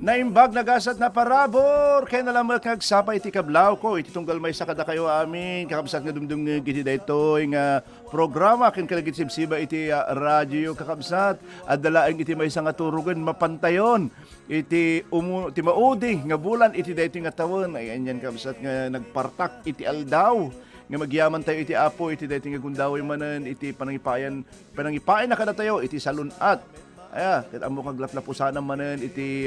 Naimbag nagasat na parabor kay nalamang Agsapa iti kablaw ko iti tunggal may sakada kayo amin kakabsat nga dumdum nga giti daytoy nga programa ken kalagit sibsiba iti radyo kakabsat at dalaeng iti may nga turugan mapantayon iti ti maudi nga bulan iti daytoy nga tawon ayan yan kakabsat nga nagpartak iti aldaw nga magyaman tayo iti apo iti daytoy nga gundawoy manen iti panangipayan na kada tayo iti salunat. Ket amo kag laplapusanan manen iti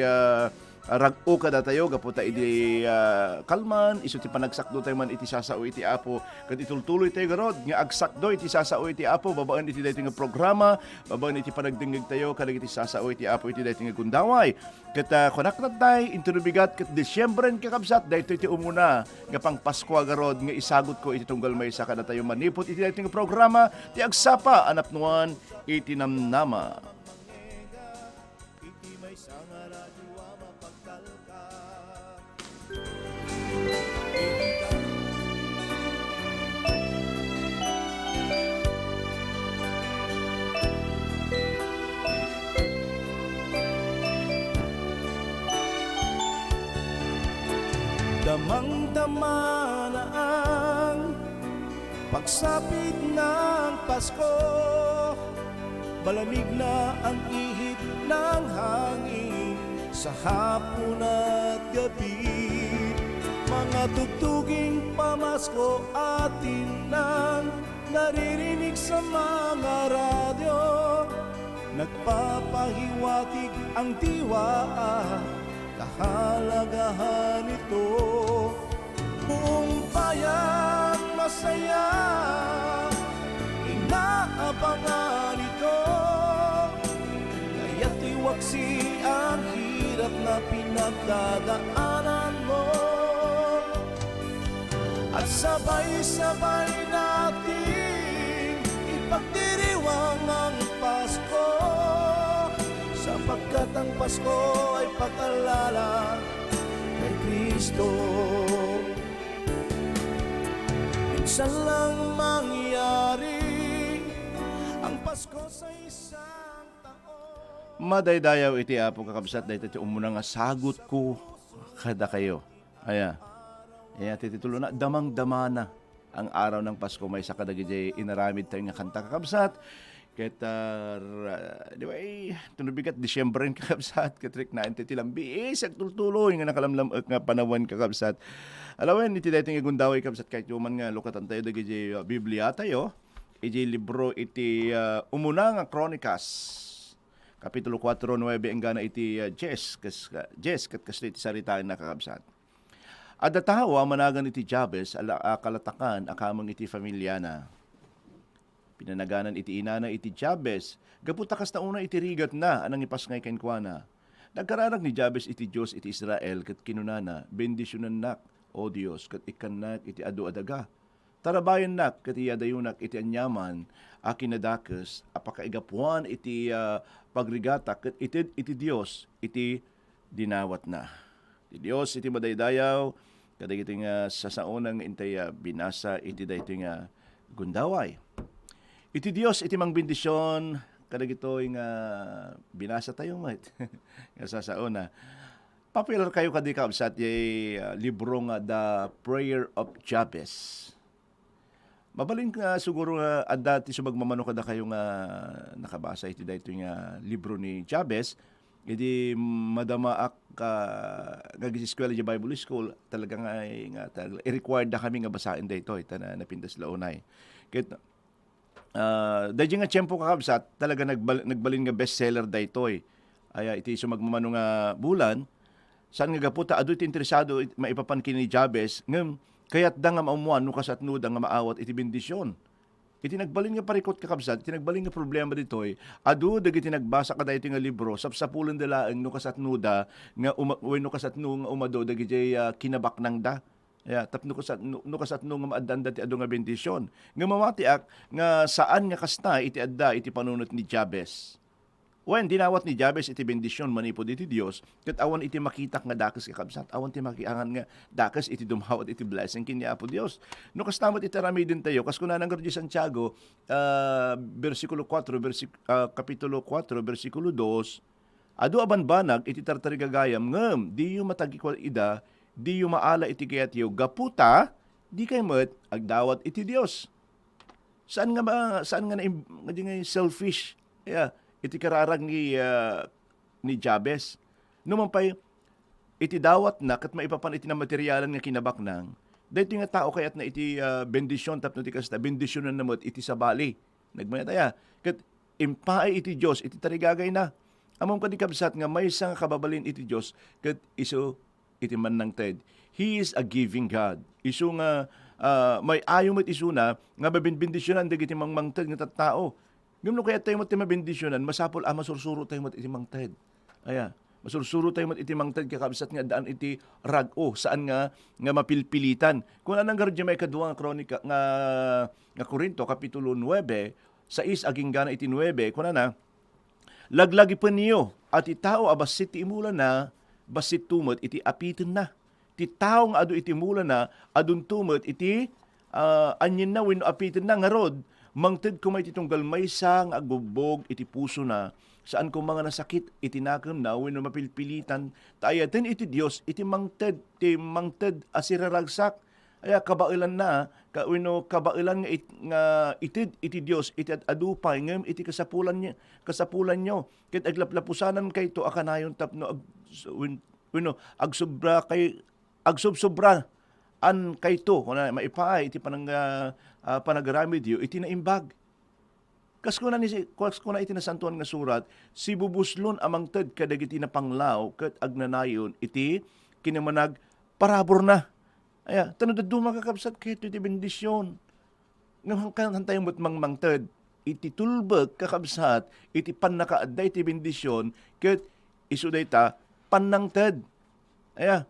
rag-o kada tayo gaputa iti kalman isu ti panagsakdo tayo man iti sasao iti apo ket itultuloy tayo garod nga agsakdo iti sasao iti apo babaan iti daytoy nga programa babaan iti panagdingig tayo kadag iti sasao iti apo iti daytoy nga gundaway ket konaklat tay intunubigat ket Disyembre kakabsat daytoy iti umuna nga pang Pasko garod nga isagot ko iti tunggal maysa kada tayo manipot iti daytoy nga programa ti Agsapa Napnwan iti Namnama. Damang-dama na ang pagsapit ng Pasko, malamig na ang ihip ng hangin sa hapon at gabi. Mga tugtuging pamasko atin nang naririnig sa mga radyo, nagpapahiwatig ang diwa kahalagahan ito. Buong bayan masaya, inaabangan ito. Kaya't iwaksi ang hirap na pinagdadaanan mo, at sabay-sabay natin ipagdiriwang ang Pasko, sapagkat ang Pasko ay pag-alala kay Kristo. Minsan lang mangyari ang Pasko sa isang taon. Madaydayaw iti apo kakabsat daytoy ti umuna nga sagot ko kada kayo. Aya titulo na damang-dama na ang araw ng Pasko may sa kadagiti inaramid tayo nga kanta kakabsat. Ket di ba tunubigat Disyembre kakabsat ketrik na iti tilambi agtultuloy nga nakalamlam nga panawan kakabsat. Alawen iti daytoy nga gundaway kakabsat kahit human nga lukatan tayo dagiti Biblia tayo iti libro iti umuna nga Kronikas kapitulo 4:9 enggana iti Jes ket kasno iti saritaan na kakabsat. Adda tawa managan iti Jabes kalatakan akamang iti familia na. Pinanaganan iti inana iti Jabes, gaputakas na una iti rigat na, anang ipasngay kenkwana. Nagkararag ni Jabes iti Diyos iti Israel, kat kinunana, bendisyonan nak, o Diyos, kat ikanak iti adu adaga. Tarabayan nak, kat iyadayunak iti anyaman, akinadakas, apakaigapuan iti pagrigata, kat iti Diyos, iti dinawat na. Iti Diyos, iti madaydayaw, kadag iti nga sasaunang intay binasa, iti da iti nga gundaway. Iti Dios iti mang bendisyon kadag ito nga binasa tayo mat. Nga sasauna. Popular kayo kadi kabsat libro nga The Prayer of Jabez. Mabaling nga siguro nga adda ti sumagmamano kada kayo nga nakabasa iti daytoy nga libro ni Jabez. Idi madama ak gagiskwela di Bible School talaga nga i-required na kami nga basahin daytoy na napindas launay. Ket dahil nga tiyempo kakabsat, talaga nagbalin nga bestseller daytoy. Ay iti sumagmamano nga bulan, saan nga gaputa, adu iti interesado maipapankin ni Jabez, ngem kayat da nga maumuan, nukas at nuda nga maawat iti bendisyon. Iti nagbalin nga parikot kakabsat, iti nagbalin nga problema ditoy, adu dagiti nagbasa kada iti nga libro, sapsapulan dalaeng nukas at nuda, nga nukas at nu nga umado, dagiti kinabak nang da. Tapno nukas at nung maaddan dati adu nga bendisyon. Nga mamatiak nga saan nga kasta iti adda iti panunot ni Jabez. When dinawat ni Jabez iti bendisyon manipod iti Dios, ket awan iti makitak nga dakas kakabsat, awan iti makiangan nga dakas iti dumawat iti blessing ken ni Apo Dios. No kastamat iti rami din tayo kas kunanan nga di Santiago versikulo 4 kapitulo 4 versikulo 2 Adu aban banag iti tartarigagayam ngem di yu matagikwal ida, di yu maala iti kayat yu gaputa, di kay met agdawat iti Dios. Saan nga na nga di nga selfish. Yeah, iti kararag ni Jabez. Numampay iti dawat na kat maipapan iti na materyalan nga kinabaknang. Dahito nga tao kayat na iti bendisyon tapno ti kasta bendisyonan namot iti sabali. Nagmayataya. Kat impaay iti Dios iti tarigagay na. Among kadikabsat nga may isang kababalin iti Dios kat iso iti manang ted. He is a giving God. Iso nga may ayo met iso na nga mabinbindisyonan dagiti mangmangted nga tattao. Ngem no kaya tayo mo ti mabindisyonan masapol masursuro tayo mo iti mangted. Aya, masursuro tayo mo iti mangted kakabsat nga daan iti rag-o saan nga mapilpilitan. Kung anang garudya may kadwa nga kronika nga Korinto kapitulo 9 6 aging gana iti 9 kuna na laglagi pa niyo at itao abasit ti imula na basit tumot iti apitin na. Ti tao nga adu iti mula na adun tumot iti anyin na wenno apitin na nga rod mangted kumay titunggal maysa nga agbubog iti puso na saan ko mga nasakit itinakam na wenno mapilpilitan taayaten iti Dios iti mangted asiraragsak aya kabailan na wenno kabailan nga itid iti Dios iti adupay ngem iti kasapulan nyo ket aglaplapusanan kayto akanayon tapno wenno agsubra kay agsubsobra an kayto kuna maipaay iti panagaramid yu iti naimbag. Kas kuna iti nasantuan nga surat, si bubuslon amang ted kadagiti na panglaw ket agnanayon iti kinamanag parabor na. Aya, tanod duma kakabsat kayto iti bendisyon. Ngam hantay mo't mangmangted iti tulbeg kakabsat iti pannakaadday iti bendisyon ket isu dayta pannangted. Aya,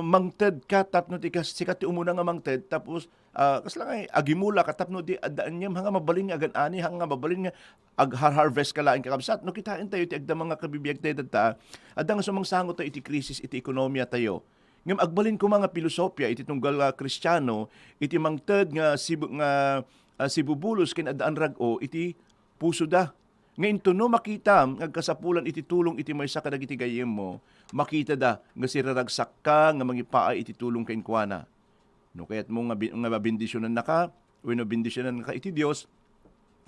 mangted ka tapno ti sikat ti umuna nga mangted tapos kasla nga agimula ka tapno di addaan niya hanga mabalin nga agan-ani hanga mabalin nga harvest ka laing kakabsat no kitain tayo ti agda mga kabibiyag tayo data adda nga sumangsangot tayo iti krisis iti ekonomiya tayo ngem agbalin ko mga pilosopya iti tunggal Kristiyano iti mangted nga sibubulos ken addaan rag-o iti puso da. Ngayon to no makita nga kasapulan iti tulong iti maysa kadagiti gayem mo, makita da nga siraragsak ka nga mangipaay iti tulong kain kuana. No kayat mo nga mabindisyonan na ka, wenno bindisyonan ka iti Dios,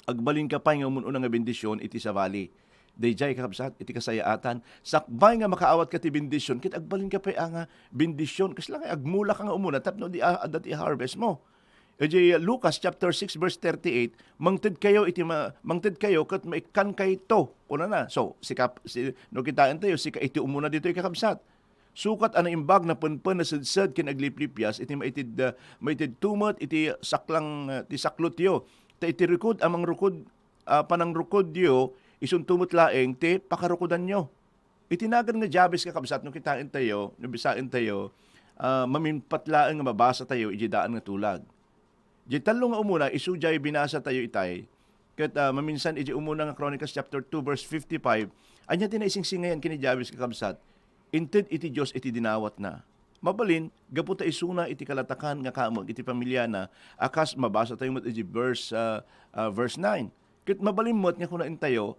agbalin ka pa nga umuno nga bendisyon iti sabali. Dayjay kakabsat iti kasayaatan, sakbay nga makaawat ka ti bendisyon, kit agbalin ka pa nga bendisyon, kasla nga agmula ka nga umuna tapno di adat i-harvest mo. Iti Lucas chapter 6 verse 38, mangted kayo ket maikan kayto. Una na. So, no kitaan tayo sika iti umuna dito ikakabsat. Sukat ana imbag na penpen na sedsed ken agliplipyas iti maitid tumot iti saklang ti saklot yo. Ta iti rukod amang rukod panangrukod yo isun tumot laeng ti pakarukodan nyo. Itinagan nga Jabez kakabsat no kitaan tayo, no bisaen tayo, maminpatlaan nga mabasa tayo iti daan nga tulag. Di talo nga umuna, isujay binasa tayo itay. Kat maminsan, iti umuna nga Chronicles chapter 2 verse 55, anya tinaising-singayan kini Jabez kakabsat, inted iti Diyos iti dinawat na. Mabalin, gaputa isuna iti kalatakan nga kamag iti pamilya na, akas mabasa tayo mo iti verse 9. Kat mabalin mo't nga kunain tayo,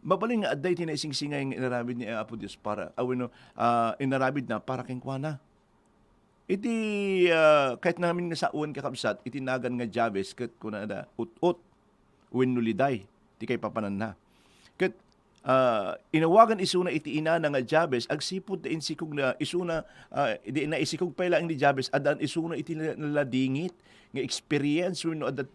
mabalin nga adday tinaising-singayan nga inarabid ni Apo Diyos para, inarabid na para kengkwana. Iti kahit namin nga sa uwan kakabsat, itinagan nga Jabez ket kuna da ut-ut wennuliday ti kay papanan na. Ket inawagan isuna iti ina nga Jabez agsipud da insikog na isuna di na isikog pa lang ni Jabez adan isuna iti naladingit nga experience wenno adat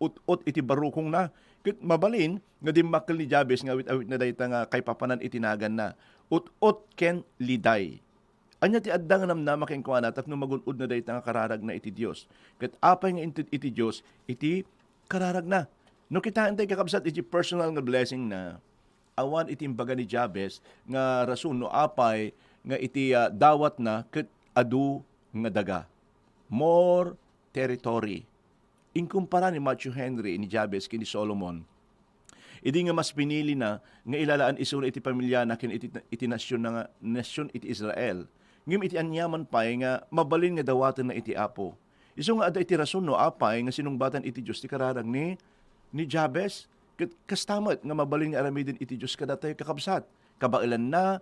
ut-ut iti barukong na. Ket mabalin nga dimmakkel ni Jabez nga awit na dayta nga kay papanan itinagan na. Ut-ut ken liday. Anya ti adda nga namnama ken kuana tapno magun-ud na dayta nga kararag na iti Dios. Ket apay nga iti Dios iti kararag na. No kitaan tayo kakabsat iti personal nga blessing na awan iti imbaga ni Jabez nga rason no apay nga iti dawat na ket adu nga daga. More territory. Inkumpara ni Matthew Henry ni Jabez ken ni Solomon. Idi nga mas pinili na nga ilalaan isuna iti pamilya na ken iti nasyon iti Israel. Ngem iti anyaman pay nga mabalin nga dawaten na iti Apo. Isu nga ada iti rason no apay nga sinungbatan iti Dios ti kararag ni Jabez. Kastamat nga mabalin nga aramidin iti Dios kada tayo kakabsat. kabailan na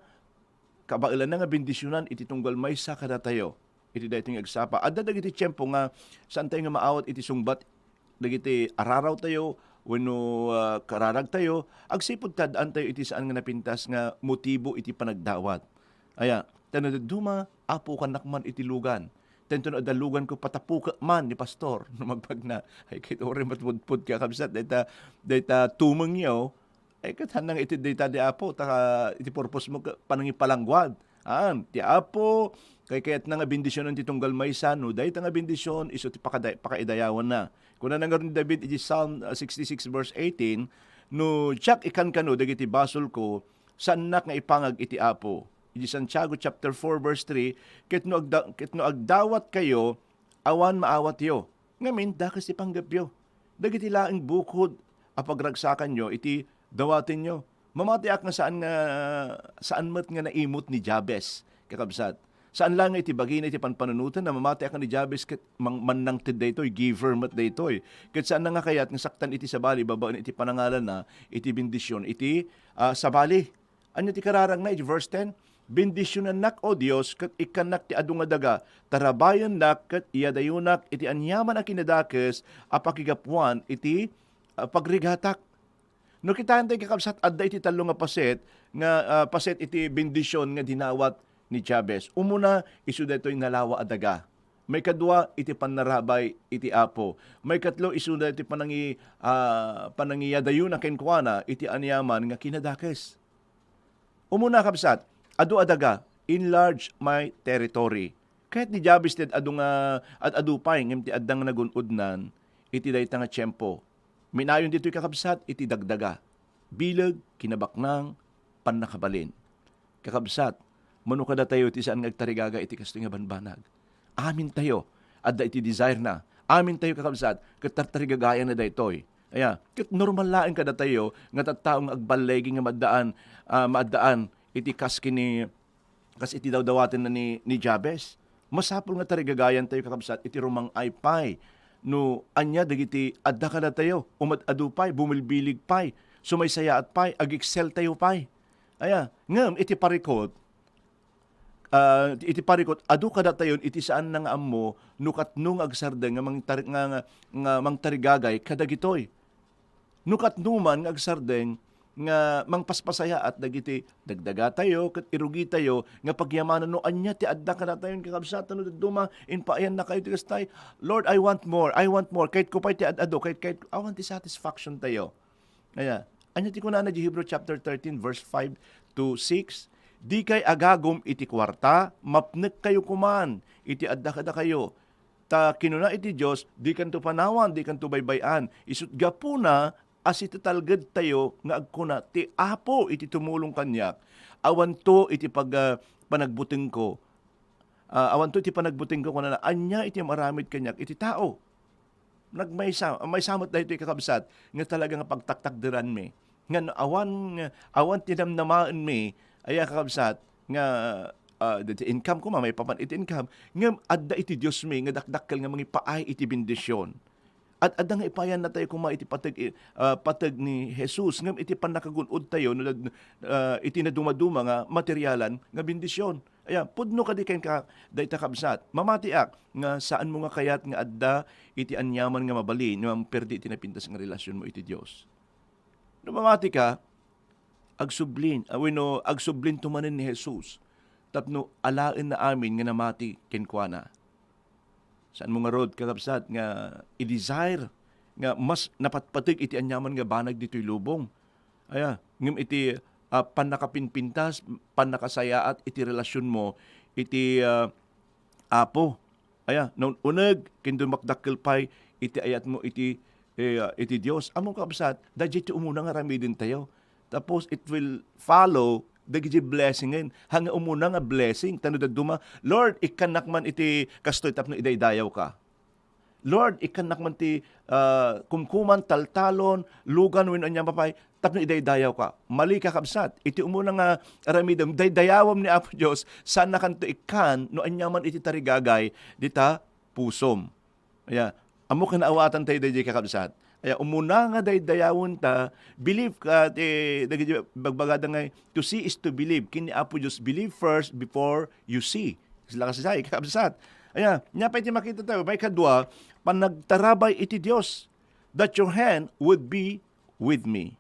nga bendisyonan iti tunggal maysa kada tayo. Iti daytoy nga agsapa. Adda dagiti tiyempo nga saan tayo nga maawat iti sungbat dagiti araraw tayo wenno kararag tayo agsipud tad-an tayo iti saan nga napintas nga motibo iti panagdawat. Aya, tanaduma apo kanakman iti lugan. Tento na dalugan ko patapuka man ni pastor no magpagna ay kit ore matpudpud ka kabsat dayta tumengyo ay kathanang iti data di apo iti purpose mo panangipalangguad. Ti apo kay kayat nga bendisyon ti tunggal maysa no dayta nga bendisyon isu ti pakaidayawan na. Kuna nga ni David iti Psalm 66 verse 18 no tiyak ikan kano dagiti basol ko sanak nga ipangag iti apo. Iti Santiago chapter 4 verse 3 ket no agdawat kayo awan maawat yo. Ngamin dakas ipanggapyo. Dagiti laing bukod apagragsakan nyo iti dawatin nyo. Mamatiak nga saan met nga naimot ni Jabez, kakabsat. Saan lang iti bagina iti panpanunutan na mamatiak nga ni Jabez ket mannang tid daytoy, giver met daytoy. Ket saan nga kayat nga saktan iti sabali, babaan iti panangalan na, iti bendisyon, iti sabali. Anya ti kararang na, iti verse 10, bendisyonan nak o Dios, ket ikanak ti adu nga daga, tarabayan nak, ket iyadayunak, iti anyaman a kinadakes, apakigapuan, iti pagrigatak. No kitaan tayo kakabsat, adda iti talo nga paset, iti bendisyon nga dinawat ni Jabez. Umuna, isu daytoy nalawa adaga. May kadwa, iti panarabay, iti apo. May katlo, isu daytoy panangiyadayo na kenkwana, iti anyaman nga kinadakes. Umuna kabsat, adu adaga, enlarge my territory. Kahit ni Jabez adu nga, at adu pay, ngem ti addang nagunudnan, iti dayta nga tiyempo. Minayon dito'y kakabsat, iti dagdaga. Bilag, kinabaknang, panakabalin. Kakabsat, mano kada tayo iti saan ngagtarigaga iti kasto nga banbanag. Amin tayo, adda iti desire na. Amin tayo kakabsat, katartarigagaya na daytoy. Aya, ket normal laeng kada tayo, nga tattaong agbalegi nga maadaan, iti kas iti dawdawatin na ni Jabez. Masapul nga tarigagayan tayo kakabsat, iti rumang aypay. No anya dagiti adda kada tayo umad-adu pay bumilbilig pay sumaysaya at pay ag-excel tayo pay aya ngem iti parikot adu kada tayon iti saan nga ammo nukatnung agsardeng nga mangtarigagay kadagitoy nukatnuman nga agsardeng nga mangpaspasaya at dagiti dagdaga tayo ket irugi tayo nga pagyamanan no anya ti adda kada tayon kakabsat no duma inpaayan na kayo ti kastay Lord I want more kahit ko pay ti adado kahit I want ti satisfaction tayo kaya anya ti kunana di Hebrew chapter 13 verse 5 to 6 di kay agagom iti kwarta mapnek kayo kuman iti adda kada kayo ta kinuna iti Dios di kanto panawan di kanto baybayan isut gapuna as iti talged tayo nga agkuna ti apo iti tumulong kanyak awan to iti panagbuting ko kuna na anya iti maramid kanyak iti tao may samot dahito kakabsat nga talaga nga pagtaktakderan mi nga awan tinamnamaan mi aya kakabsat nga the income ko may papan iti income nga adda iti Dios mi nga dakdakkel nga mangipaay iti bendisyon. At adang ipayan na tayo kuma iti patag ni Jesus ngam iti panakagunod tayo iti naduma-duma nga materyalan nga bendisyon. Aya pudno kadi ken ka dayta kabsat. Mamatiak nga saan mo nga kayat nga adda iti anyaman nga mabali nga perdi iti napintas nga relasyon mo iti Dios. No mamati ka agsublin tumanen ni Jesus. Tapno alaen na amin nga namati kenkwana. Saan mo nga rod kakabsat nga i-desire nga mas napatpatig iti anyaman nga banag dito'y lubong. Aya, ngem iti panakapinpintas, panakasayaat iti relasyon mo iti apo. Aya, noon uneg ken makdakkel pay iti ayat mo iti Dios. Among kakabsat, dadya iti umuna nga ramidin tayo. Tapos it will follow dagiti blessingen hanga umuna nga blessing tano daduma Lord ikanak man iti kastoy tapno idaydayaw ka Lord ikanak man ti kumkuman taltalon lugan wenno anya papay tapno idaydayaw ka mali ka kabsat iti umuna nga aramidem daydayawam ni Apo Dios sana kanto ikan no anya man iti tarigagay dita pusom aya amo kan awatan tayo dayjay kakabsat Aya umuna nga daydayawon ta, believe ka dagiti bagbagada nga to see is to believe. Kini Apo Dios believe first before you see. Sila kasi say kakabsat. Aya, nya pa iti makita tayo may kadwa panagtarabay iti Dios that your hand would be with me.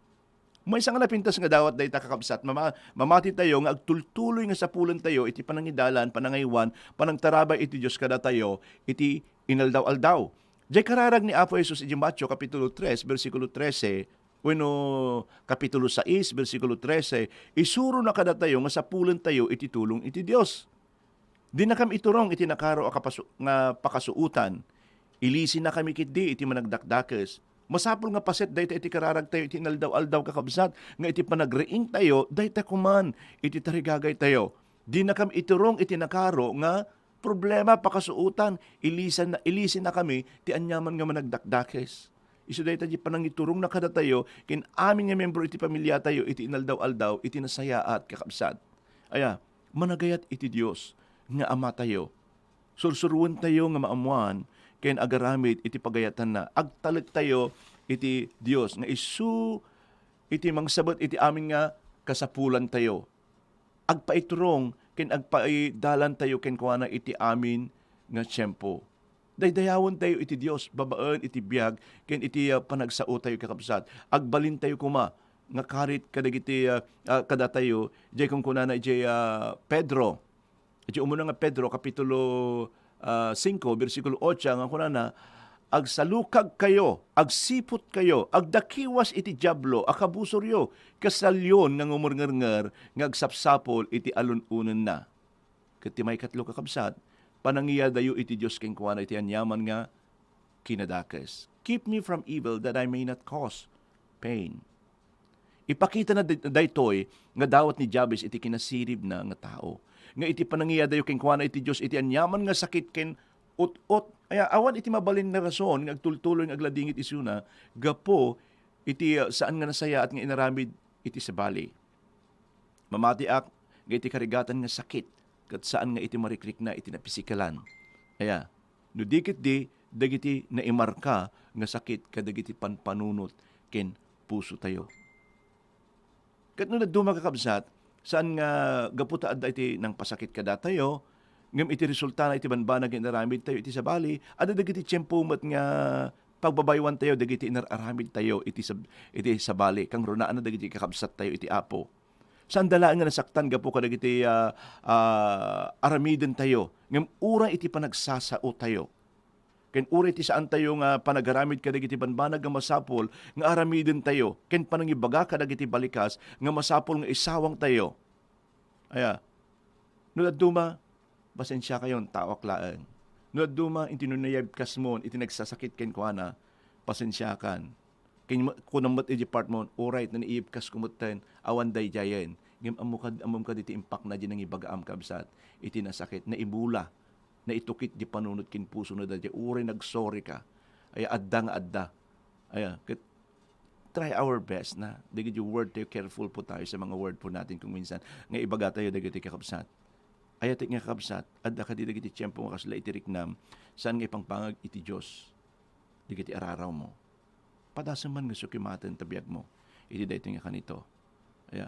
May isang napintas nga dawat dayta kakabsat, mamati tayo nga agtultuloy nga sa pulan tayo, iti panangidalan, panangaywan, panangtarabay iti Diyos kada tayo, iti inaldaw-aldaw. Diyay kararag ni Apo Jesus iti Mateo Kapitulo 3, versikulo 13, Bueno, Kapitulo 6, versikulo 13, isuro na kada tayo nga sa pulan tayo, iti tulong iti Diyos. Di na kami iturong iti nakaro nga pakasuutan. Ilisin na kami kitdi iti managdakdakes. Masapol nga paset dayta iti kararag tayo iti inaldaw-aldaw kakabsat nga iti panagreing tayo dayta kuman iti tarigagay tayo. Di na kami iturong iti nakaro nga problema pakasuutan. Ilisin na kami ti anyaman nga managdakdakes. Isu dayta di panangiturong na kada tayo kin amin nga membro iti pamilya tayo iti inaldaw-aldaw iti nasayaat kakabsat. Aya, managayat iti Dios nga ama tayo. Sursuruan tayo nga maamuan ken agaramid iti pagayatan na agtalit tayo iti Dios nga isu iti mangsabot iti amin nga kasapulan tayo. Agpaiturong ken agpaidalan tayo ken kuana iti amin nga tiyempo. Daydayawon tayo iti Dios, babaan iti biag ken iti panagsao tayo kakabsat. Agbalin tayo kuma nga karit kadagiti kada tayo jay kung kunana jay Pedro. Iti umuna nga Pedro kapitulo 5, versikulo 8, nga kunana, agsalukag kayo, agsipot kayo, agdakiwas iti diablo, akabusoryo, kasalyon nga ngumurngar nga agsapsapol iti alununan na. Kati may katlo kakabsat, panangiya dayo iti Diyos ken kuana iti anyaman nga kinadakes. Keep me from evil that I may not cause pain. Ipakita na daytoy nga dawat ni Jabez iti kinasirib na nga tao. Nga iti panangiya dayo ken kuana iti Dios iti anyaman nga sakit ken ut-ut. Aya awan iti mabalin na rason nga agtultuloy nga agladingit isuna gapo iti saan nga nasaya at nga inaramid iti sabali. Mamatiak nga iti karigatan nga sakit kat saan nga iti marikrik na iti napisikalan. Aya no dikit di dagiti naimarka nga sakit kadagiti panpanunot ken puso tayo. Kat no nagduma kakabsat saan nga gaputa adda iti nang pasakit kada tayo, ngem iti resulta na iti banbanag inaramid tayo iti sabali, adda dagiti tiyempo met nga pagbabaywan tayo dagiti inaramid tayo iti sabali, kang runaan na dagiti kakabsat tayo iti Apo. Saan dalaan nga nasaktan gapo kadagiti aramiden tayo, ngem ura iti panagsasao tayo. Ken uri ti saan tayo nga panagaramid kadagiti banbanag nga masapol nga aramiden tayo. Ken panangibaga kadagiti balikas nga masapol nga isawang tayo. Aya, no duma pasensya kayon tawak laeng. No duma intinunayab kasmon iti nagsasakit ken kuana pasensya kan. Ken kunamot iti part mo alright na niib kas kumutten awan dayjayen. Ngem amom kad iti impact na di nang ibagaam kabsat iti nasakit na ibula na itukit di panunot kin puso na dadya. Uri nagsorry ka. Ay adda nga adda. Ay, try our best na. Dagiti word tayo, careful po tayo sa mga word po natin kung minsan. Nga ibaga tayo dagiti kakabsat. Ay atik nga kakabsat. Adda ka di dagiti tiyempo nga kasla itiriknam. Saan nga ipangpangag iti Diyos. Dagiti araraw mo. Padasa man nga sukimatan tabiyag mo. Iti dayto nga kanito. Ay,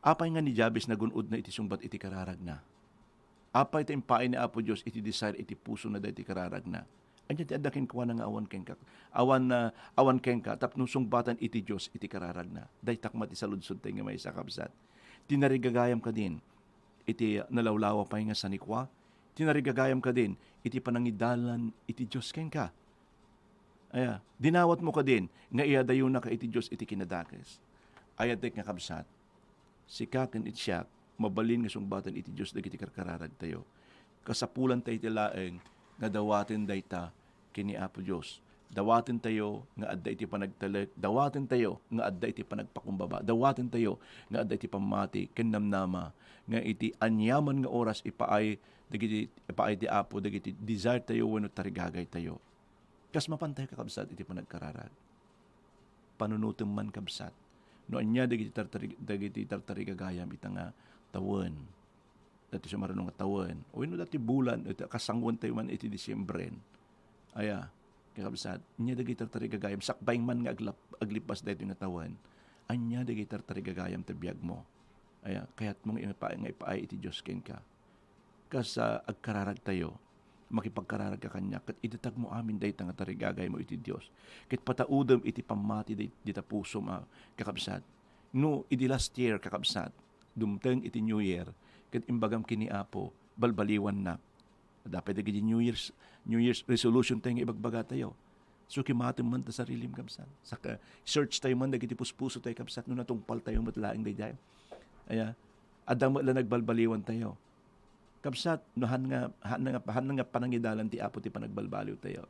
apay nga ni Jabez nagunod na iti sumbat iti kararag na. Apay iti impain ni Apo Diyos iti desire iti puso na dati kararag na. Anya ti adakin kuha nga awan kenka. Awan kenka tapno sungbatan iti Diyos iti kararag na. Day takmat ti saludsod tayo nga may sakabsat. Tinarigagayam ka din iti nalawlawa pa nga sanikwa. Tinarigagayam ka din iti panangidalan iti Diyos kenka. Aya, dinawat mo ka din nga iadayo na ka iti Diyos iti kinadakes. Ayatek nga kabsat. Sikaken iti siyak mabalin nga sungbatan iti Diyos dagiti karkararag tayo. Kasapulan tayo iti laeng nga dawaten dayta kini Apo Diyos. Dawaten tayo nga adda iti panagtalek, dawaten tayo nga adda iti panagpakumbaba, dawaten tayo nga adda iti pamati ken namnama nga iti anyaman nga oras ipaay ti Apo dagiti desire tayo wenno tarigagay tayo. Kas mapantay kakabsat iti panagkararag. Panunutem man kabsat. No anya dagiti tartarigagayam ita nga tawen. Dati siya marunong nga tawen. O ino dati bulan, kasangwan tayo man iti Disyembren. Aya, kakabsat, nya dagiti tarigagayam, sakbay man nga aglipas dahito nga tawan, anya dagiti tarigagayam tabiyag mo. Kaya't mong nga ipaay iti Diyos ken ka. Kasa agkararag tayo, makipagkararag ka kanya, kat itatag mo amin dahito nga tarigagay mo iti Diyos. Kat pataudam iti pamati dita puso kakabsat. No, iti last year kakabsat, dumteng iti New Year, kat imbagam kiniapo, balbaliwan na. Dapat iti New Year's resolution tayo nga ibagbaga tayo. So kimatim man ta sarilim kabsat. Saka search tayo man dagiti puspuso tayo kabsat no natungpal tayo matlaing dayjay. Adang la nagbalbaliwan tayo. Kabsat no han nga panangidalan ti apo ti panagbalbaliw tayo.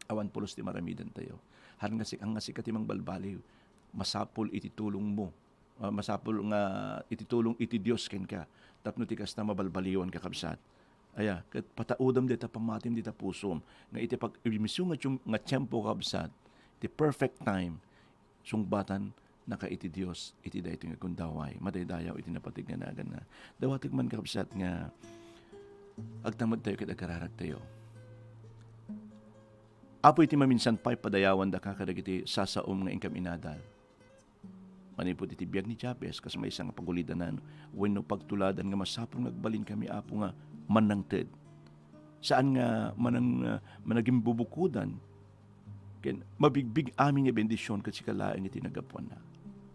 Awan pulos ti maramidan tayo. Han nga ang nga sikat timang balbaliw. Masapol iti tulong mo. Masapol nga iti tulong iti Dios ken ka. Tapno ti kasta mabalbaliwan ka kabsat. Kat pataudam dita pamatim dita pusom nga iti pag imisu nga tiyempo kabsat the perfect time sungbatan naka iti Dios iti dayto nga kundaway madaydayaw iti napatig nga nagan na dawatig man kabsat nga agtamad tayo ket agkararag tayo. Apo iti maminsan pay padayawan da ka kadagiti sasaom nga ingkam inadal. Manipod iti biyag ni Jabez kas may isang pagulidanan wenno pagtuladan nga masapong nagbalin kami apo nga manangted. Saan nga managing bubukudan ken mabigbig amin nga bendisyon ket sikalaeng iti nagapuan na.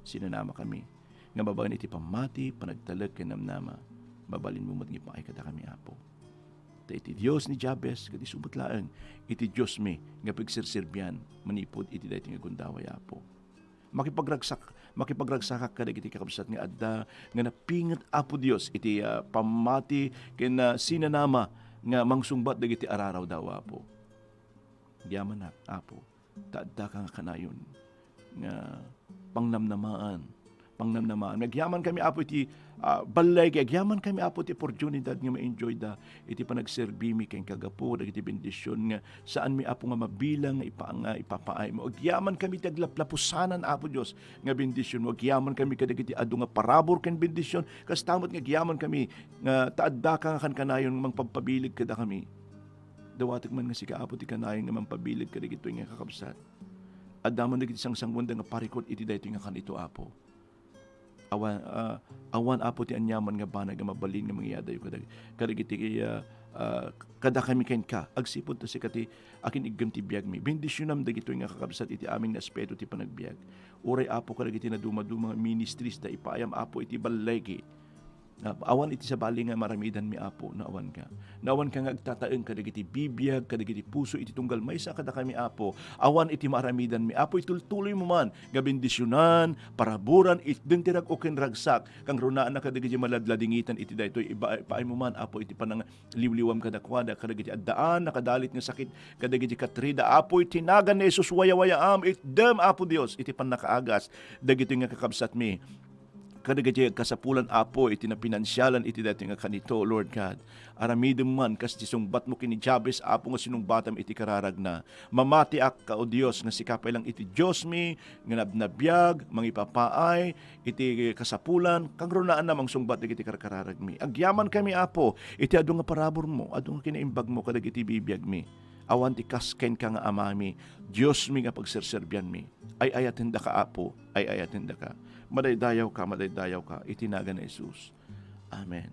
Sinanama kami nga babagan iti pamati panagtalag ken namnama. Babalin mo matngi paay kada kami apo. Ta iti Dios ni Jabez ket isubot laeng iti Dios mi nga pagsirsirbian manipod iti daytoy nga gundaway apo. Makipagragsak kadagiti kakabsat nga adda nga napingat apo Dios iti pamati ken sinanama nga mangsungbat dagiti araraw daw apo. Diyaman na apo. Taadda ka nga kanayon nga pangnamnamaan. Nagyaman kami apo iti balay agyaman kami apo iti oportunidad nga ma-enjoy da iti panagserbi mi ken kagapo dagiti bendisyon nga saan mi apo nga mabilang nga ipapaay mo. Agyaman kami ti aglaplapusanan apo Dios nga bendisyon mo. Agyaman kami kadagiti adu nga parabor ken bendisyon kas tamot nga agyaman kami nga taadda ka nga kanayon mangpagpabilig kada kami. Dawatek man nga sika apo ti kanayon nga mangpabilig kadagito nga kakabsat. Addaman dagiti sangwanda nga parikot iti daytoy nga kanito apo. Awan apo ti anyaman nga banag nga mabalin nga mangyadayo kadagiti kada kami ken ka agsipod ta sikati akin iggam ti biag mi bendisyonam dagitoy nga kakabsat iti aming aspeto ti panagbiag. Uray apo kadagiti na dumaduma ministries da ipaayam apo iti balay awan iti sa bali nga maramidan mi apo naawan ka nga agtataeng kadagiti bibiyag kadagiti puso iti tunggal maysa kada kami apo awan iti maramidan mi apo itultuloy mo man nga bendisyonan paraburan itdentirag o ken ragsak kang runaan na kadagiti maladladingitan iti daytoy ipaay mo man apo iti panang liwliwam kadakwada kadagiti addaan nakadalit nga sakit kadagiti katrida apo iti nagan ni Jesus waya-wayaam itdem apo Dios iti panakaagas dagiti nga kakabsat mi kadagiti kasapulan apo iti na pinansyalan iti dati nga kanito Lord God aramidem man kas ti sungbat mo kini Jabez apo nga sinungbatam iti kararag na mamati ak ka o Dios nga sikapay lang iti Dios mi nga nabnabiyag mangipapaay iti kasapulan kang runaan namang sungbat iti kararag mi agyaman kami apo iti adu nga parabor mo adu nga kinaimbag mo kadagiti bibiyag mi awan ti kasken ka nga amami Dios mi nga pagserserbian mi ay ayaten da ka apo ay ayaten da ka madaydayaw ka itinaga na Jesus. Amen.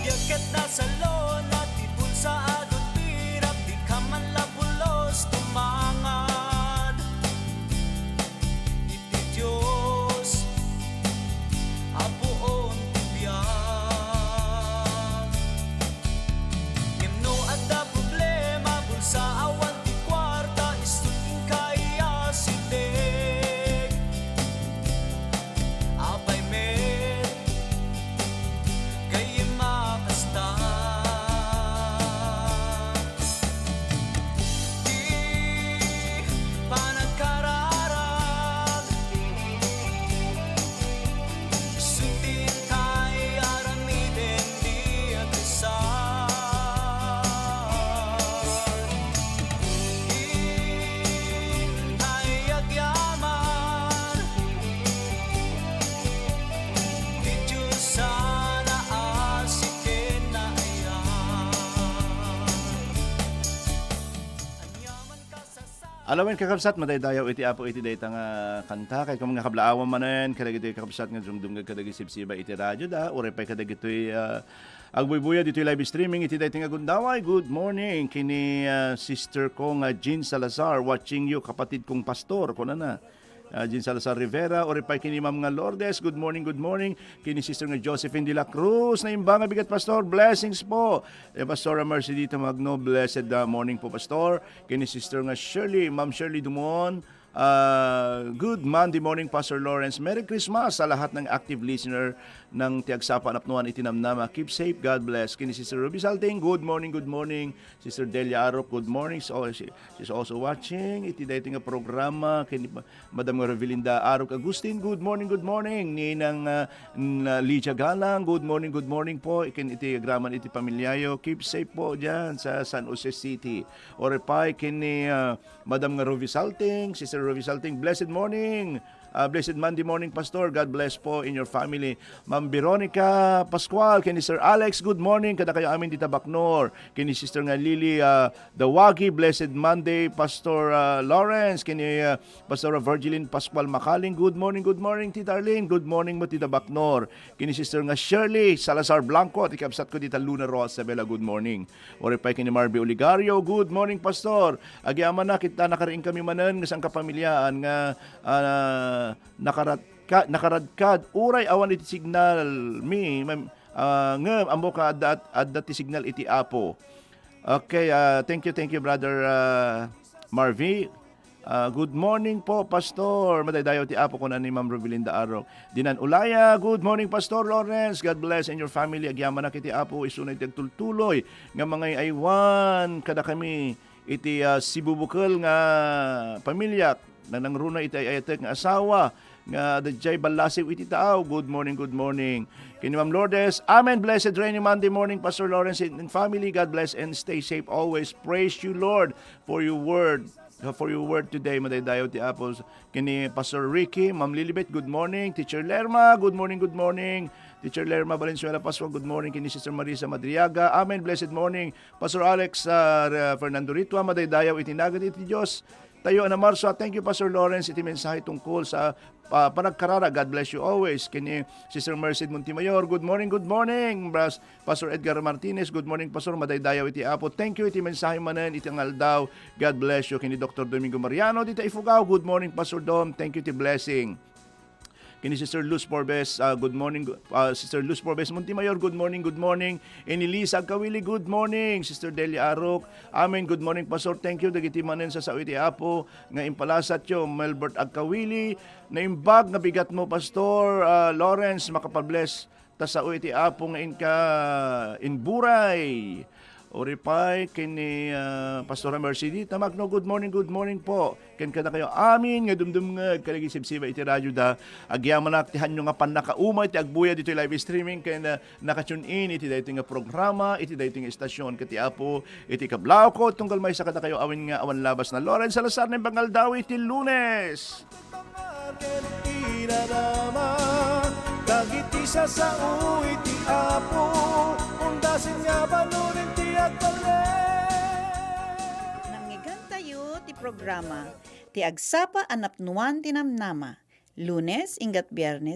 Yaket na sa lon at ibul sa agot pirap di ka man labulos tumangad iti Diyos Alawin kakabsat, madaydayaw iti apo iti dayta nga kanta. Kaya kung mga kablaawan manen, kadagito'y kakabsat nga dumdum kadagi sibsiba iti radyo da. Uri pa kadagito'y agbuy-buya dito'y live streaming iti dayta nga gundaway. Good morning, kini sister ko nga Jean Salazar, watching you, kapatid kong pastor. Kuna na. Jean Salazar Rivera, ori pa kini Ma'am nga Lourdes, good morning, kini sister nga Josephine de la Cruz, na imbang bigat pastor, blessings po. Pastor Mercy dito Magno, blessed morning po pastor. Kini sister nga Shirley, Ma'am Shirley Dumon, good Monday morning Pastor Lawrence, Merry Christmas sa lahat ng active listener ng Agsapa, Napnwan, Namnama. Keep safe, God bless. Kini Sister Ruby Salting, good morning. Sister Delia Arop, good morning. So, she's also watching. Iti dating nga programa. Kini Madam Revelinda Arop Agustin, good morning. Ninang Lydia Galang, good morning po. Iti agraman iti pamilyayo. Keep safe po dyan sa San Jose City. Orepay, kini Madam Ruby Salting, Sister Ruby Salting, blessed morning. Blessed Monday morning, Pastor. God bless po in your family. Ma'am Veronica Pascual, kini Sir Alex, good morning. Kada kayo amin dita Bacnor. Kini Sister nga Lily Dawagi, blessed Monday, Pastor Lawrence. Kini Pastor Virgilin Pascual Makaling, good morning, Tita Arlene. Good morning mo, Tita Bacnor. Kini Sister nga Shirley Salazar Blanco, tikabsat ko dita Luna Rosa Bella, good morning. Ori pa kini Marby Oligario, good morning, Pastor. Agiaman na kita nakariing kami manan nga sang kapamilyaan nga nakaradkad uray awan iti signal mi ngem ambo ka adda ti signal iti apo. Okay, thank you brother Marvy. Good morning po Pastor, madaydayo ti apo ko na ni Ma'am Robelinda Arok. Dinan Ulaya, good morning Pastor Lawrence, God bless and your family. Agyaman na kiti apo isunay tagtultuloy nga mga aywan kada kami iti sibubukal nga pamilya na nangruna iti ayatek nga asawa nga dadjay balasiw iti taaw. Good morning. Kini Ma'am Lourdes, amen, blessed rainy Monday morning Pastor Lawrence and family. God bless and stay safe always. Praise you Lord for your word today. Madaydayo ti apos. Kini Pastor Ricky, Ma'am Lilibet, good morning. Teacher Lerma, good morning. Teacher Lerma Valenzuela Pascual, good morning. Kini Sister Marisa Madriaga, amen, blessed morning. Pastor Alex Fernando Ritua, madaydayo itinagad iti Diyos tayo na Marso. Thank you Pastor Lawrence, iti mensahe tungkol sa panagkarara. God bless you always. Kini Sister Mercy Montimayor, good morning. Pastor Edgar Martinez, good morning Pastor, madaydayaw iti apo. Thank you iti mensahe manen iti ngaldaw. God bless you. Kini Dr. Domingo Mariano dita Ifugao, good morning Pastor Dom, thank you iti blessing. Kini Sister Luz Forbes, good morning. Sister Luz Forbes Montimayor, good morning. Enilisa Kawili, good morning. Sister Delia Arok, amen, good morning Pastor. Thank you dagiti manen sa iti apo nga impalasat yo. Melbert Agkawili, na imbag nga bigat mo Pastor Lawrence, makapabless ta sa iti apo nga inka inburay. Oripay kini Pastor Mercy dita Magno, good morning po. Ken kada kayo amin nga dumdum nga kalagi sibsiba iti radyo da. Agyaman naktihan nyo nga panakaumay iti agbuya dito live streaming ken nakatune in iti daytoy nga programa, iti daytoy nga istasyon ket apo iti kablaw ko tunggal may sa kada kayo awin nga awan labas na Lawrence Salazar ng Bangal daw iti Lunes. Dagiti sa iti apo undasin nga banunin ti agpale. Nangyigan tayo ti programa ti Agsapa a Napnwan ti Namnama. Lunes ingat Biyernes